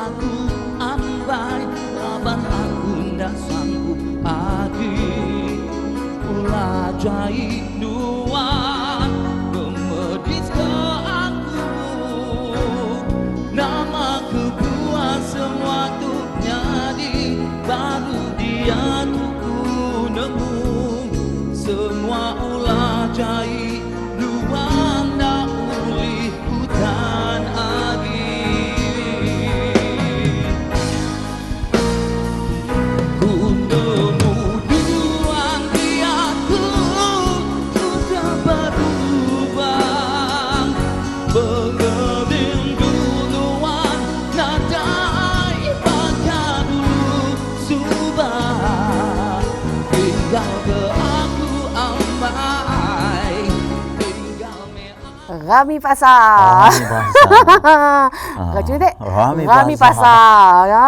aku ambai, laban aku ndak sanggup lagi. Ulah jahit duaan memedis ke aku, nama kebuat semua tu jadi, baru dia tu ku nemu. Semua ulah jahit duaan dak ulih hutan lagi. Ku nemu duaan biarku sudah berubah, mengeling duluan nadai baca dulu subah. Tinggal ke aku ambai, tinggal me Rami Pasar. Rami Pasar. Kacau tak? Rami Pasar. Ya,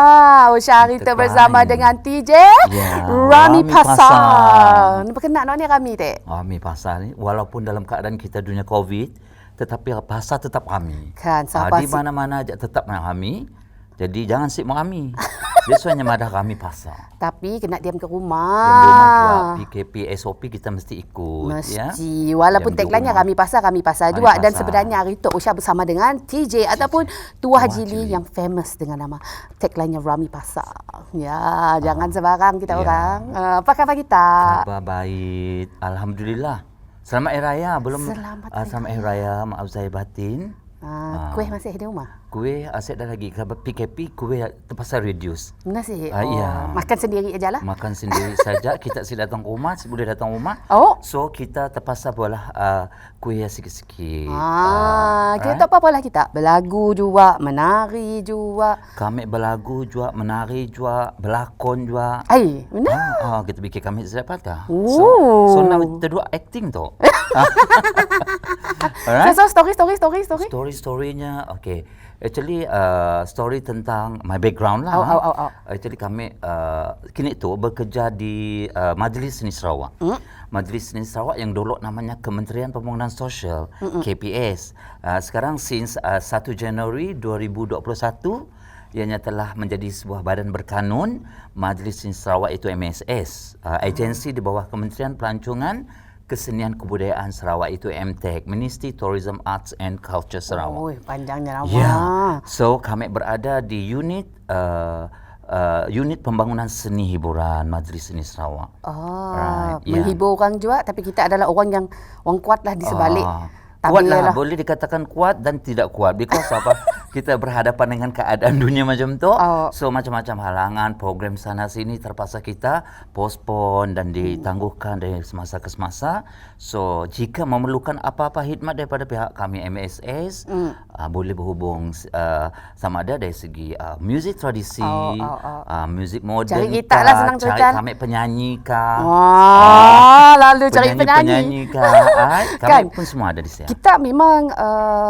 Usyari kita bersama dengan TJ Ya, Rami Rami Pasar. Pasar. Ni berkenan ni Rami tak? Rami Pasar ni walaupun dalam keadaan kita dunia Covid, tetapi pasar tetap rami. Kan, siapa Di mana-mana aja tetap rami. Jadi jangan sip rami. Biasanya madah rami pasar. Tapi kena diam ke Yang di rumah. rumah juga PKP SOP kita mesti ikut. Mesti. Walaupun Yang di tagline-nya rumah. Rami Pasar Rami juga. Dan Pasar. sebenarnya hari tu Usha bersama dengan TJ ataupun Tuah Tuah Jili Jili. yang famous dengan nama tagline-nya Rami Pasar. Ya, jangan sebarang kita Ya. orang. Apa khabar kita? Khabar baik. Alhamdulillah. Selamat Hari Raya. Belum Selamat Hari Selamat Hari Raya. Maaf saya batin. Kuih masih di rumah? Kuih asyik dah lagi. Kalau PKP kuih terpaksa reduce. Nasi? Ya. Makan sendiri aja lah? Makan sendiri saja. Kita asyik datang ke rumah. Boleh datang rumah. Oh. So kita terpaksa buatlah kuih sikit-sikit. Kita tak apa-apa lah kita. Berlagu juga, menari juga. Kami berlagu juga, menari juga, berlakon juga. Ay, benar. Kita bikin kami dapat kah? Oh. So now kita dua acting tu. Alright. So, story. Story-storynya, okay. Actually, story tentang my background lah. Actually kami kini tu bekerja di Majlis Seni Sarawak. Majlis Seni Sarawak yang dulu namanya Kementerian Pembangunan Sosial, KPS. Sekarang since 1 Januari 2021, ianya telah menjadi sebuah badan berkanun. Majlis Seni Sarawak itu MSS, agensi di bawah Kementerian Pelancongan Kesenian Kebudayaan Sarawak itu MTEC, Ministry Tourism Arts and Culture Sarawak. Oh, panjangnya nama. Ya. So kami berada di unit unit pembangunan seni hiburan Majlis Seni Sarawak. Menghibur orang juga, tapi kita adalah orang kuat lah di sebalik. Kuat lah, boleh dikatakan kuat dan tidak kuat. Because apa? Kita berhadapan dengan keadaan dunia macam tu. So macam-macam halangan, program sana sini terpaksa kita postpone dan ditangguhkan dari semasa ke semasa. So jika memerlukan apa-apa khidmat daripada pihak kami MSS, boleh berhubung sama ada dari segi muzik tradisi, muzik moden. Cari kita lah senang cari cerita. kami penyanyi kah? Lalu cari penyanyi. Kami pun semua ada di sana. Kita memang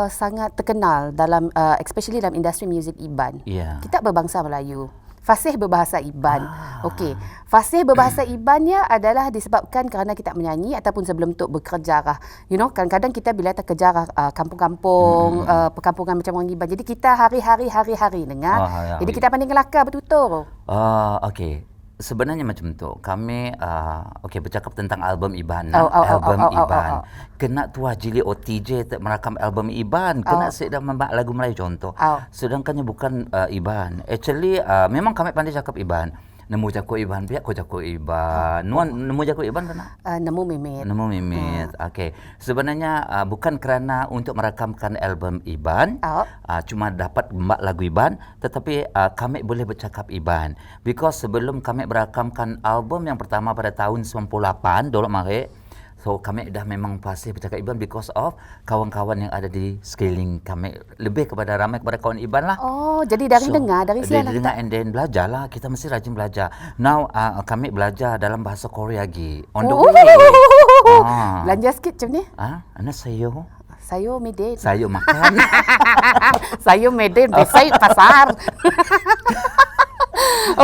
sangat terkenal dalam especially dalam industri muzik Iban. Yeah. Kita berbangsa Melayu. Fasih berbahasa Iban. Okey. Fasih berbahasa Ibannya adalah disebabkan kerana kita menyanyi ataupun sebelum tu bekerja kah. You know, kadang-kadang kita bila terkejar kampung-kampung, perkampungan macam orang Iban. Jadi kita hari-hari dengar. Jadi kita pandai kelakar bertutur. Okey. Sebenarnya macam tu. Kami bercakap tentang album Iban. Album Iban. Kena Tuah Jili OTJ merakam album Iban. Kena sedang membuat lagu Melayu contoh. Sedangkannya bukan Iban. Actually memang kami pandai cakap Iban. Nemu jago Iban, biar kau jago Iban. Nemu jago Iban mana? Nemu Mimit. Nemu Mimit. Okey. Sebenarnya bukan kerana untuk merakamkan album Iban, cuma dapat membuat lagu Iban, tetapi kami boleh bercakap Iban. Because sebelum kami merakamkan album yang pertama pada tahun 98, dulu mari, so kami dah memang pasti bercakap Iban because of kawan-kawan yang ada di sekeliling kami. Lebih kepada ramai kepada kawan Iban lah. Oh, jadi dari dengar, dari siang Dari dengar and then belajar lah. Kita mesti rajin belajar. Now kami belajar dalam bahasa Korea lagi. On the way. Belanja sikit macam ni. Anak sayo. Sayo Medan. Sayo makan. Sayo Medan. Besai pasar.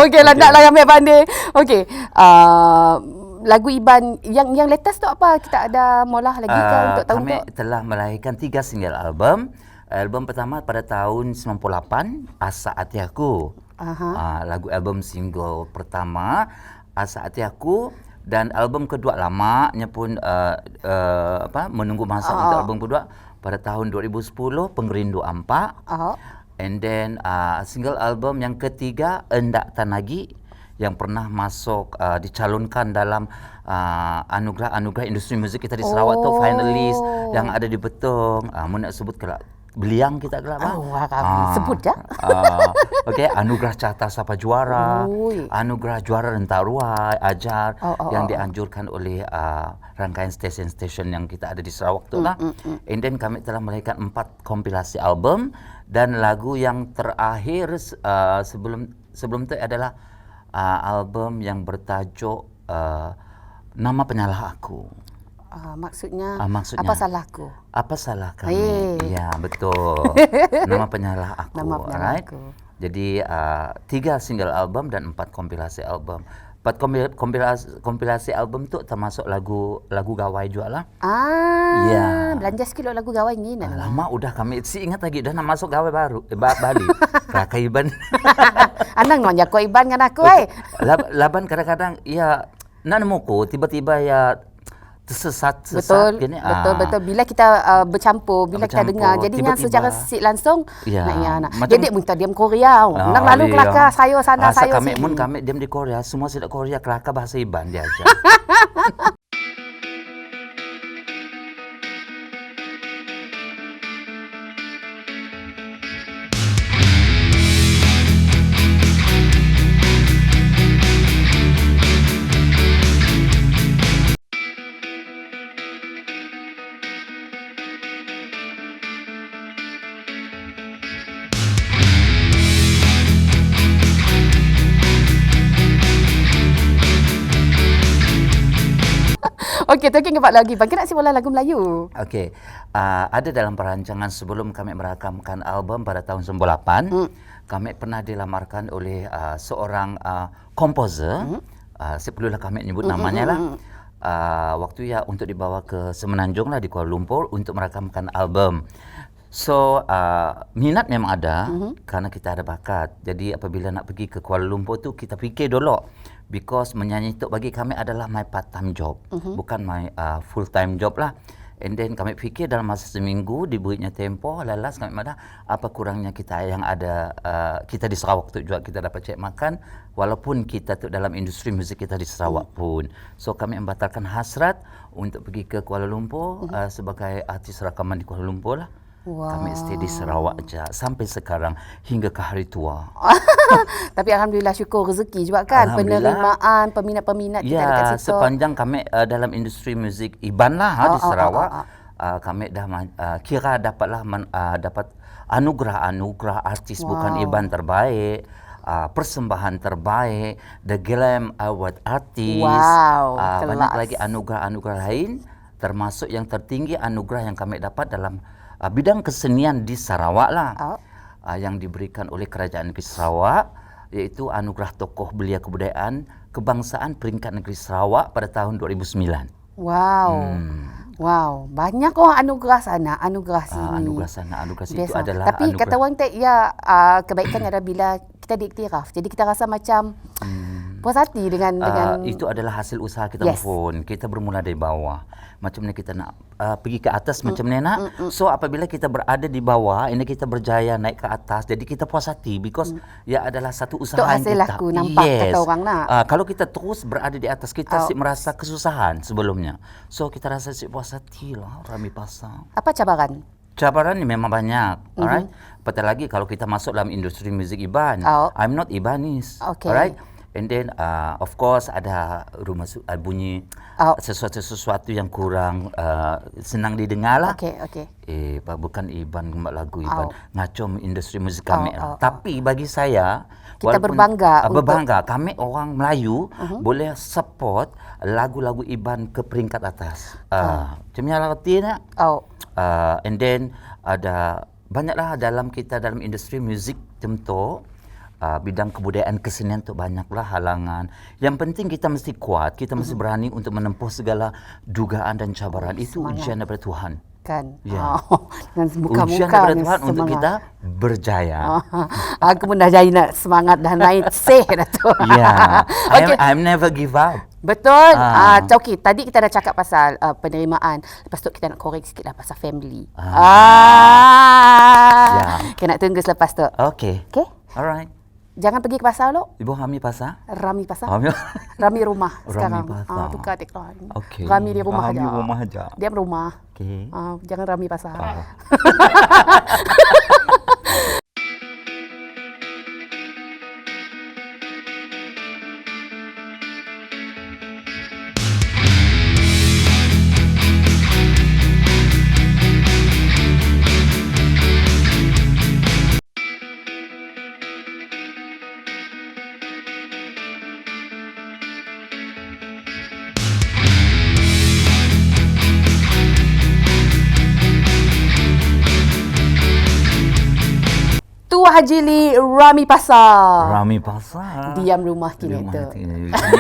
Okey, landaklah kami pandai. Okey. Lagu Iban yang latest tu apa? Kita ada molah lagi ke untuk tahun tu? Kami telah melahirkan 3 single album. Album pertama pada tahun 98, Asa Hati Aku. Lagu album single pertama, Asa Hati Aku. Dan album kedua lamanya pun menunggu masa untuk album kedua pada tahun 2010, Pengerindu Ampak. And then single album yang ketiga, Endak Tanagi, yang pernah masuk dicalonkan dalam anugerah industri muzik kita di Sarawak tu, finalist yang ada di Betong. Mau nak sebut kelak beliang kita kelak sebut ya. Okey, anugerah Carta Sapa Juara, anugerah Juara Rentak-Ruai, Ajar yang dianjurkan oleh rangkaian stesen-stesen yang kita ada di Sarawak tu lah. And then kami telah melahirkan 4 kompilasi album, dan lagu yang terakhir sebelum tu adalah album yang bertajuk Nama Penyalah Aku. Maksudnya, maksudnya apa salahku? Apa salah kami? Ya, betul. Nama Penyalah Aku. Nama Penyalah Aku. Jadi 3 single album dan 4 kompilasi album. 4 kompilasi album tu termasuk lagu gawai juga lah. Ya. Belanja sikit lagu gawai ni. Lama udah kami ingat lagi dah nak masuk gawai baru Bali. Kelakar Iban. Anang nak jago Iban kan aku Laban kadang-kadang ya nak nemu ko tiba-tiba ya tersesat gini. Betul. Bila kita bercampur, bila kita dengar, jadinya secara langsung nak jadi minta diam Korea. Nak lalu kelakar saya sana saya sini. Kami diam di Korea, semua sila Korea kelakar bahasa Iban dia aja. Okey, talking about lagu Iban, kita nak siapa lagu Melayu? Okey, ada dalam perancangan sebelum kami merakamkan album pada tahun 98, kami pernah dilamarkan oleh seorang komposer, saya perlulah kami nyebut namanya lah. Waktu ya untuk dibawa ke Semenanjung lah di Kuala Lumpur untuk merakamkan album. So, minat memang ada kerana kita ada bakat. Jadi apabila nak pergi ke Kuala Lumpur tu, kita fikir dulu. Because menyanyi itu bagi kami adalah my part-time job. Bukan my full-time job lah. And then kami fikir dalam masa seminggu diberinya tempoh, lalas kami ada apa kurangnya kita yang ada, kita di Sarawak tu juga kita dapat cek makan. Walaupun kita tu dalam industri muzik kita di Sarawak pun. So kami membatalkan hasrat untuk pergi ke Kuala Lumpur sebagai artis rakaman di Kuala Lumpur lah. Kami stay di Sarawak aja sampai sekarang hingga ke hari tua. Tapi alhamdulillah syukur rezeki juga kan, penerimaan peminat-peminat kita dekat situ. Sepanjang kami dalam industri muzik Iban lah di Sarawak, kami dah kira dapatlah dapat anugerah artis bukan Iban terbaik, persembahan terbaik, The Glam Award Artist, banyak lagi anugerah-anugerah lain, termasuk yang tertinggi anugerah yang kami dapat dalam bidang kesenian di Sarawak lah, yang diberikan oleh Kerajaan Negeri Sarawak, iaitu Anugerah Tokoh Belia Kebudayaan Kebangsaan Peringkat Negeri Sarawak pada tahun 2009. Wow, banyak orang anugerah sana, anugerah sini. Anugerah sana, anugerah situ adalah tapi kata orang tak, ya kebaikannya adalah bila kita diiktiraf. Jadi kita rasa macam puas hati dengan itu adalah hasil usaha kita pun. Kita bermula dari bawah. Macam ni kita nak pergi ke atas macam ni nak. So apabila kita berada di bawah, ini kita berjaya naik ke atas. Jadi kita puas hati because ya adalah satu usaha yang kita. Laku nampak kata orang nak. Kalau kita terus berada di atas, kita merasa kesusahan sebelumnya. So kita rasa puas hati lah, Rami pasang. Apa cabaran? Cabaran ni memang banyak, alright. Apatah lagi kalau kita masuk dalam industri muzik Iban. I'm not Ibanis, alright. And then of course ada rumah bunyi sesuatu yang kurang senang didengar lah. Bukan Iban lagu Iban, ngacom industri muzik kami. Tapi bagi saya kita berbangga kami orang Melayu boleh support lagu-lagu Iban ke peringkat atas. Macam ni lah artinya. And then ada banyaklah dalam industri muzik tentu. Bidang kebudayaan kesenian tu banyaklah halangan. Yang penting kita mesti kuat, kita mesti berani untuk menempuh segala dugaan dan cabaran. Itu ujian daripada Tuhan. Kan. Ya. Dengan Ujian muka-muka daripada yang Tuhan untuk kita semangat. berjaya. Aku pun dah jadi nak semangat dah naik seh dah tu. Ya, Okey. I'm never give up. Betul. Ah. Okey, tadi kita dah cakap pasal penerimaan. Lepas tu kita nak korek sikit lah pasal family. Ya. Kita nak tunggu selepas tu. Okay. Okey? Alright. Jangan pergi ke pasar lo. Ibu Hami pasar? Rami pasar. Hami. Rami rumah Rami sekarang. pasar. Tukar tagline. Okey. Rami di rumah Rami aja. rumah aja. Diam rumah. Okay. Jangan Rami pasar. Tua Haji Li Rami pasar. Rami pasar. Diam rumah kini Rumah tu.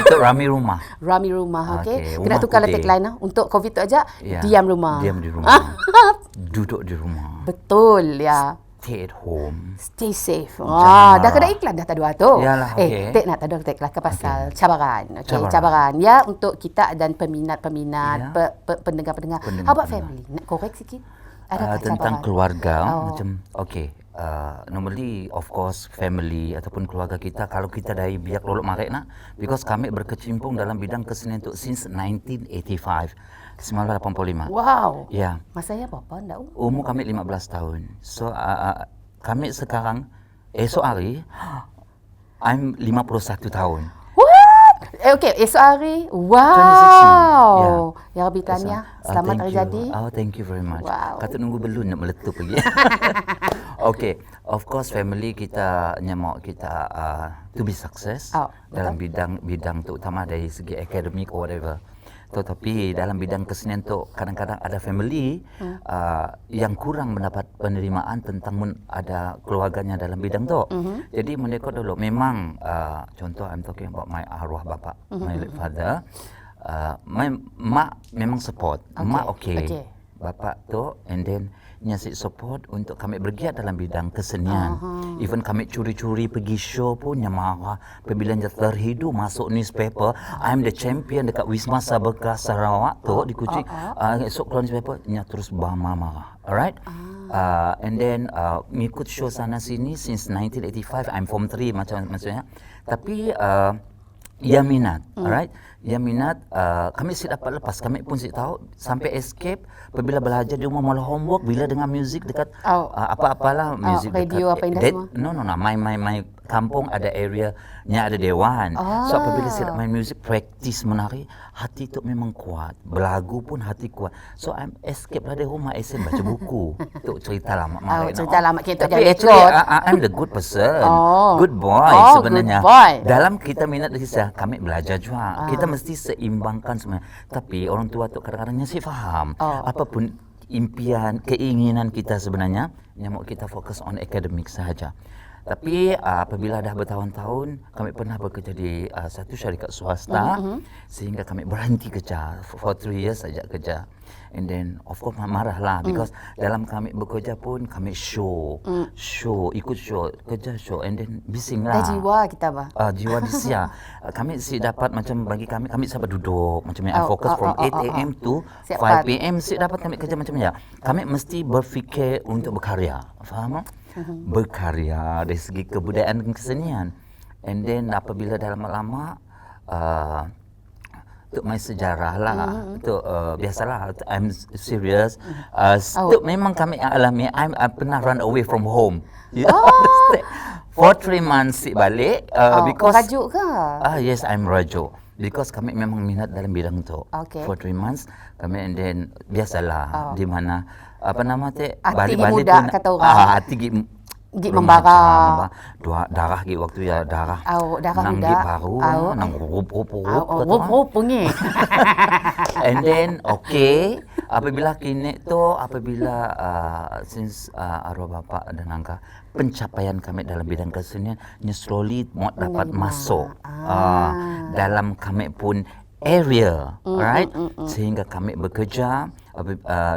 Itu Rami rumah. Rami rumah, okey. Okey, Kena rumah tukar putih. tagline lah. Untuk COVID tu aja, Ya. diam rumah. Diam di rumah. Duduk di rumah. Betul ya. Stay at home. Stay safe. Jangan Dah kena marah. iklan dah tadi tu. Yalah, okey. Tak nak tadi iklan ke pasal cabaran. Okey, cabaran. Ya, untuk kita dan peminat-peminat, Ya. pendengar-pendengar. How about family? Nak korek sikit? Adakah Tentang cabaran? keluarga Oh. macam okay, normally of course family ataupun keluarga kita kalau kita dari biak lolok marek nak, because kami berkecimpung dalam bidang kesenian tu since 1985 1985. Wow. Ya, Masa saya apa? Ndak? umur kami 15 tahun. So kami sekarang esok hari I'm 51 tahun. What? Okey, esok hari. 2016. Wow. Ya Rabbi tanya. Selamat Thank hari you. jadi. Thank you very much. Wow. Kata nunggu belum nak meletup lagi. Okay, of course family kita nyamak kita to be success dalam bidang terutama dari segi akademik or whatever. Tetapi dalam bidang kesenian tu kadang-kadang ada family yang kurang mendapat penerimaan tentang ada keluarganya dalam bidang tu. Jadi mereka dulu memang contoh I'm talking about my arwah bapa, my late father. My mak memang support. Mak okay. Bapa tu and then nyasik support untuk kami bergiat dalam bidang kesenian. Even kami curi-curi pergi show pun yang marah. Apabila dia terhidu masuk newspaper, I'm the champion dekat Wisma Sabeka Sarawak tu di Kuching. Esok keluar newspaper, nya terus marah. Alright? And then mengikut show sana sini since 1985, I'm form 3 maksudnya. Tapi ia minat, alright? Ia minat, kami si dapat lepas, kami pun si tahu sampai escape apabila belajar di rumah malah homework bila dengar music dekat apa-apalah music radio dekat apa indah semua. No, my kampung ada area-nya ada dewan. So apabila si main music, practice menari, hati tu memang kuat. Belagu pun hati kuat. So I'm escape lah dari rumah, escape baca buku. Tu cerita lama. Cerita lama kita tapi actually I'm the good person. Good boy sebenarnya. Good boy. Dalam kita minat dari saya, kami belajar juga. Kita mesti seimbangkan semuanya. Tapi orang tua tu kadang-kadang sih faham. Apapun impian, keinginan kita sebenarnya, yang mau kita fokus on academic sahaja. Tapi apabila dah bertahun-tahun, kami pernah bekerja di satu syarikat swasta, sehingga kami berhenti kerja for 3 years saja kerja. And then of course marahlah because dalam kami bekerja pun kami ikut show, kerja show and then bising lah. Jiwa kita bah. Jiwa disia. Kami si dapat macam bagi kami sahabat duduk macam yang fokus from 8 AM to 5 PM si dapat kami kerja macam ya. Kami mesti berfikir untuk berkarya. Faham? Berkarya dari segi kebudayaan dan kesenian. And then apabila dah lama-lama untuk main sejarah lah, untuk biasalah I'm serious. Memang kami alami, I pernah run away from home. You understand? For 3 months balik because rajuk ke? Yes, I'm rajuk. Because kami memang minat dalam bidang tu. For 3 months kami and then biasalah di mana apa nama teh balik-balik pun kata orang. Hati gig membara. Darah gig waktu ya darah. Darah nang muda. Gig baru, nang rup pungi. And then apabila kini tu since arwah bapa dan angka pencapaian kami dalam bidang kesenian slowly mau dapat masuk dalam kami pun area, right? Sehingga kami bekerja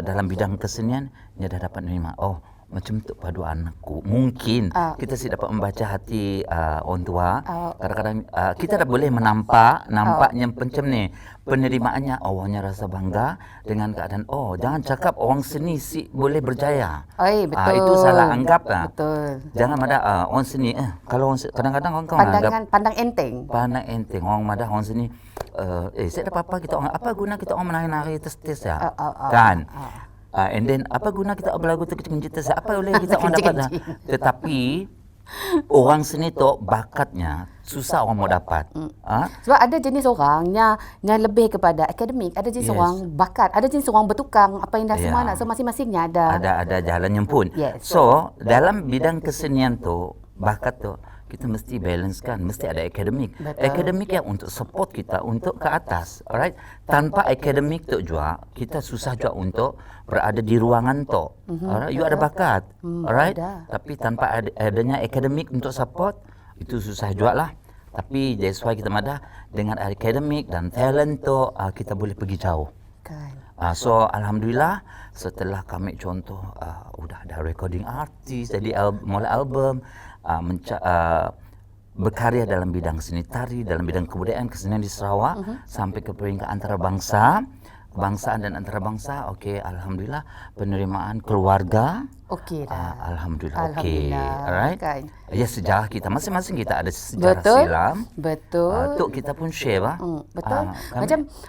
dalam bidang kesenian dia dah dapat menerima. Oh, macam tu padu anakku. Mungkin kita sih dapat membaca hati orang tua. Kadang-kadang kita dah boleh nampaknya macam ni. Penerimaannya awalnya rasa bangga dengan keadaan jangan cakap orang seni boleh berjaya. Betul. Itu salah anggap lah. Betul. Jangan ada orang seni kalau kadang-kadang orang pandang enteng. Pandang enteng orang madah orang seni saya dapat apa kita orang apa guna kita orang menari-nari tes ya. Kan? And then apa guna kita berlagu terkecil-kecil apa boleh kita orang dapat dah. Tetapi orang seni tu bakatnya susah orang mau dapat. Sebab ada jenis orang yang lebih kepada akademik, ada jenis orang bakat, ada jenis orang bertukang apa yang dah semua nak. So masing-masingnya ada jalannya pun. So dalam bidang kesenian tu bakat tu kita mesti balance kan, mesti ada akademik. Akademik yang untuk support kita untuk ke atas, alright? Tanpa akademik tu juga kita susah juga untuk berada di ruangan tu. Alright, you ada bakat, alright? Tapi tanpa adanya akademik untuk support itu susah juga lah. Tapi that's why kita madah dengan akademik dan talent tu kita boleh pergi jauh. So alhamdulillah setelah kami contoh udah ada recording artis, jadi mulai album, berkarya dalam bidang seni tari, dalam bidang kebudayaan kesenian di Sarawak sampai ke peringkat antarabangsa, kebangsaan dan antarabangsa. Okey, alhamdulillah penerimaan keluarga. Okey dah. Alhamdulillah. Okey, alright. Kan. Ya, sejarah kita masing-masing kita ada sejarah silam. Betul. Tu kita pun share bah. Betul.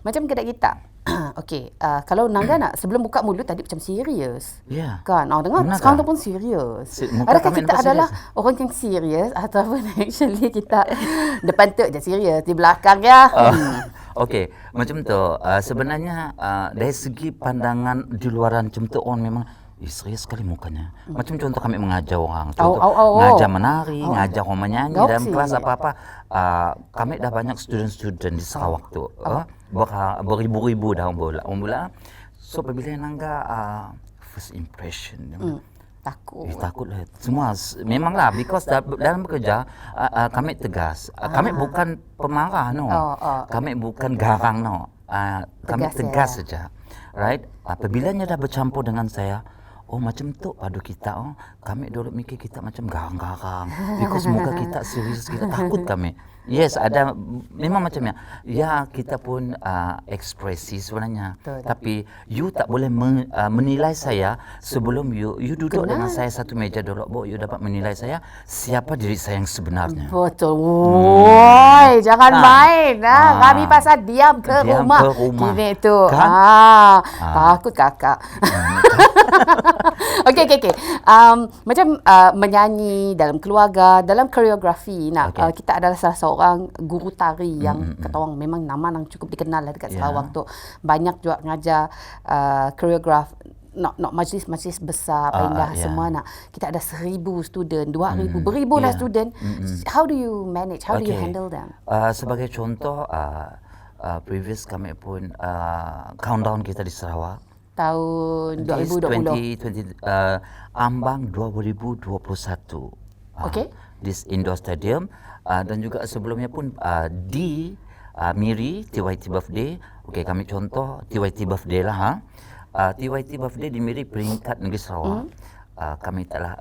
Macam kita. Okey, kalau Nangga nak sebelum buka mulut tadi macam serius. Ya. Kan? Dengar Benar sekarang tak? tu pun serius. Adakah kita adalah orang yang serius ataupun actually kita depan tu je serius, di belakang ya. Okey, macam tu. Sebenarnya dari segi pandangan di luaran macam tu orang memang serius sekali mukanya. Macam contoh kami mengajar orang. Contoh ngajar menari, ngajar orang menyanyi dalam kelas apa-apa. Kami dah banyak student-student di Sarawak tu. Beribu-ribu dah orang bola. So apabila Nangga first impression takutlah semua memanglah because dalam bekerja kami tegas. Kami bukan pemarah kami bukan garang kami tegas saja, right? Apabila dah bercampur dengan saya, macam tu padu kita kami dulu mikir kita macam garang-garang because muka kita serius, kita takut kami. Yes, ada memang macamnya. Ya, kita pun ekspresi sebenarnya. Betul. Tapi you tak boleh menilai saya sebelum you duduk dengan saya satu meja dulu. You dapat menilai saya siapa diri saya yang sebenarnya. Betul. Woi, jangan main. Kami pasal diam ke rumah. Gini tu. Takut kakak. Okey. Macam menyanyi dalam keluarga, dalam koreografi. Kita adalah salah seorang guru tari yang kata orang memang nama yang cukup dikenal lah dekat Sarawak tu. Banyak juga ngajar koreograf nak majlis-majlis besar indah semua nak. Kita ada 1,000 student, 2,000, beribu lah student. How do you manage? How do you handle them? Sebagai contoh previous kami pun countdown kita di Sarawak tahun 2020 ambang 2021. Okey. Di Indoor Stadium dan juga sebelumnya pun di Miri TYT Birthday. Okey, kami contoh TYT Birthday lah. TYT Birthday di Miri peringkat negeri Sarawak.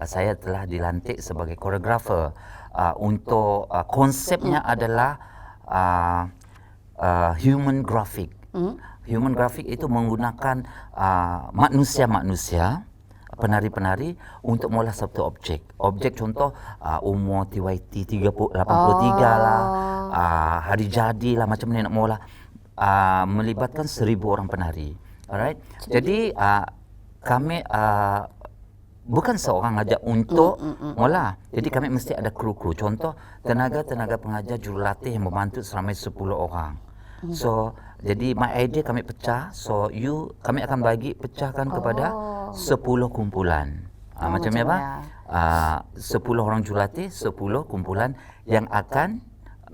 Saya telah dilantik sebagai koreografer. Untuk konsepnya adalah human graphic. Human graphic itu menggunakan manusia-manusia, penari-penari untuk mengolah satu objek. Objek contoh umur TYT 83 lah, hari jadi lah, macam ni nak mengolah. Melibatkan 1,000 orang penari. Alright. Jadi kami bukan seorang aja untuk mengolah. Jadi kami mesti ada kru-kru. Contoh tenaga-tenaga pengajar jurulatih yang membantu selama 10 orang. So jadi my idea kami pecah. So kami akan pecahkan kepada 10 kumpulan. Macam ni apa? 10 orang jurulatih, 10 kumpulan yang akan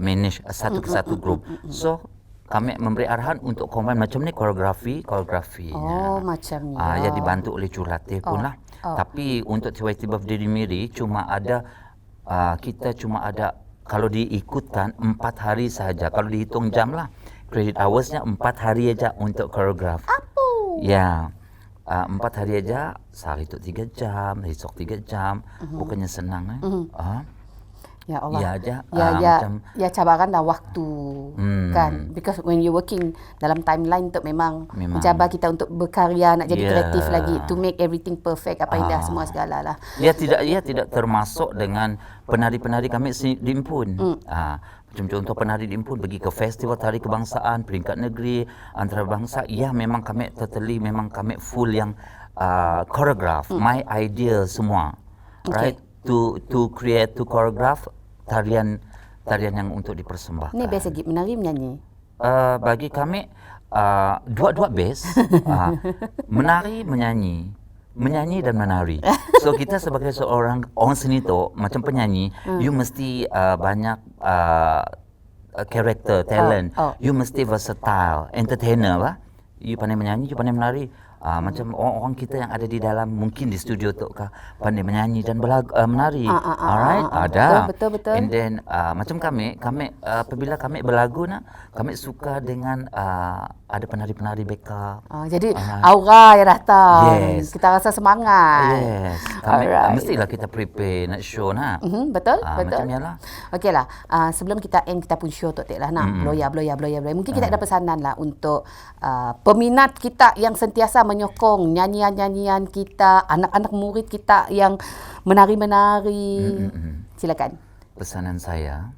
manage satu ke satu grup. So kami memberi arahan untuk combine macam ni koreografi. Macam ni. Yang dibantu oleh jurulatih pun lah. Tapi untuk TYT Birthday di Miri kita cuma ada kalau diikutkan 4 hari sahaja. Kalau dihitung jam lah, credit hoursnya 4 hari aja untuk koreograf. Apa? Ya. 4 hari aja, sehari itu 3 jam, esok 3 jam, bukannya senang Ya Allah. Ya aja, macam cabaranlah waktu kan. Because when you working dalam timeline tu memang mencabar kita untuk berkarya, nak jadi kreatif lagi, to make everything perfect, apa yang dah semua segala lah. Ia tidak termasuk dengan penari-penari kami di Impun. Macam contoh penari di Impun pergi ke festival tari kebangsaan, peringkat negeri, antarabangsa, ya memang kami totally, memang kami full yang choreograph, my idea semua. Right? To create, to choreograph tarian yang untuk dipersembahkan. Ni best lagi, menari menyanyi? Bagi kami dua best. Menari menyanyi dan menari. So kita sebagai seorang orang seni tu macam penyanyi, you mesti banyak karakter, talent. You mesti versatile, entertainer lah. You pandai menyanyi, you pandai menari. Macam orang kita yang ada di dalam, mungkin di studio tu kah, pandai menyanyi dan menari. Alright, ada. Betul. And then macam kami apabila kami berlagu kami suka dengan ada penari-penari backup. Jadi aura yang datang. Yes. Kita rasa semangat. Yes. Kami mestilah kita prepare nak show Betul. Macam yalah. Okeylah, sebelum kita end kita pun show tu lah bloya. Mungkin kita ada pesanan lah untuk peminat kita yang sentiasa menyokong nyanyian-nyanyian kita, anak-anak murid kita yang menari-menari. Silakan. Pesanan saya,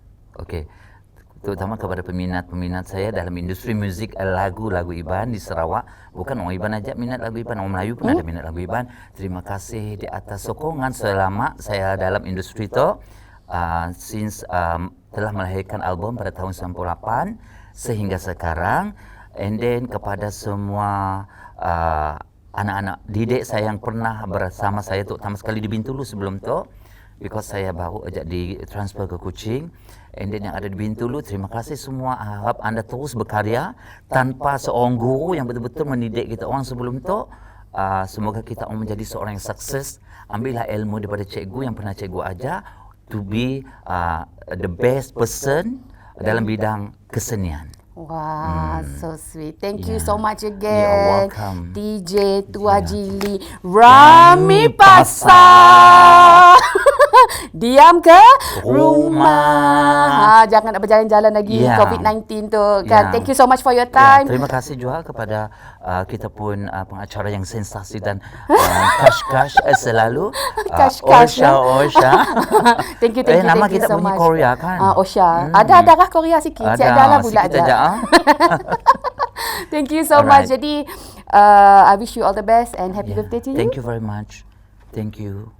terutama kepada peminat-peminat saya dalam industri muzik lagu-lagu Iban di Sarawak. Bukan orang Iban aja minat lagu Iban, orang Melayu pun ada minat lagu Iban. Terima kasih di atas sokongan selama saya dalam industri itu. Since telah melahirkan album pada tahun 98 sehingga sekarang. And then kepada semua anak-anak didik saya yang pernah bersama saya, terutama sekali di Bintulu sebelum tu, because saya baru aja di transfer ke Kuching. And then yang ada di Bintulu, terima kasih semua. Harap anda terus berkarya tanpa seorang guru yang betul-betul mendidik kita orang sebelum tu. Semoga kita menjadi seorang yang sukses. Ambillah ilmu daripada cikgu yang pernah cikgu ajar, to be the best person dalam bidang kesenian. Wah, so sweet. Thank you so much You're again. welcome. DJ Tua Jili Rami Pasar. Diam ke rumah. Jangan nak berjalan-jalan lagi, COVID-19 tu kan. Thank you so much for your time. Terima kasih juga kepada kita pun pengacara yang sensasi dan kash selalu. Osha. Thank you nama thank you kita so bunyi much. Korea kan? Osha. Ada darah Korea sikit. Ada lah pula sikit aja. Thank you so much. Jadi I wish you all the best and happy birthday to you. Thank you very much. Thank you.